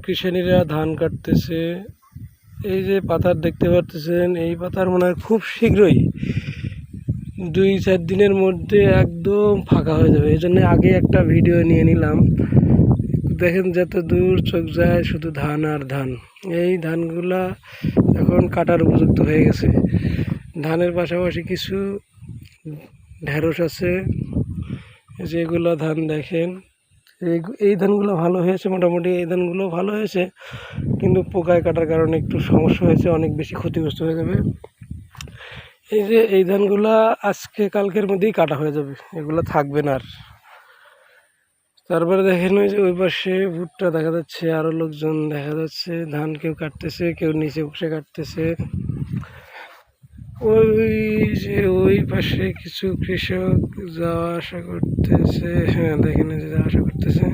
কৃষানীরা ধান কাটতেছে। এই যে পাতার দেখতে পাচ্ছেন, এই পাতার মনে হয় খুব শীঘ্রই 2-4 দিনের মধ্যে একদম ফাঁকা হয়ে যাবে। এই জন্য আগে একটা ভিডিও নিয়ে নিলাম। দেখেন যত দূর চোখ যায় শুধু ধান আর ধান। এই ধানগুলা এখন কাটার উপযুক্ত হয়ে গেছে। ধানের পাশাপাশি কিছু ঢেঁড়স আছে, যেগুলো ধান দেখেন। এই ধানগুলো ভালো হয়েছে, মোটামুটি এই ধানগুলো ভালো হয়েছে, কিন্তু পোকায় কাটার কারণে একটু সমস্যা হয়েছে, অনেক বেশি ক্ষতিগ্রস্ত হয়ে যাবে। এই যে এই ধানগুলা আজকে কালকের মধ্যেই কাটা হয়ে যাবে, এগুলো থাকবে না আর। তারপরে দেখেন ওই যে ওই পাশে ভুট্টা দেখা যাচ্ছে, আরও লোকজন দেখা যাচ্ছে, ধান কেউ কাটতেছে, কেউ নিচে বসে কাটতেছে। ওই যে ওই পাশে কিছু কৃষক যাওয়া আসা করতেছে, হ্যাঁ দেখেন যে যাওয়া আসা করতেছে।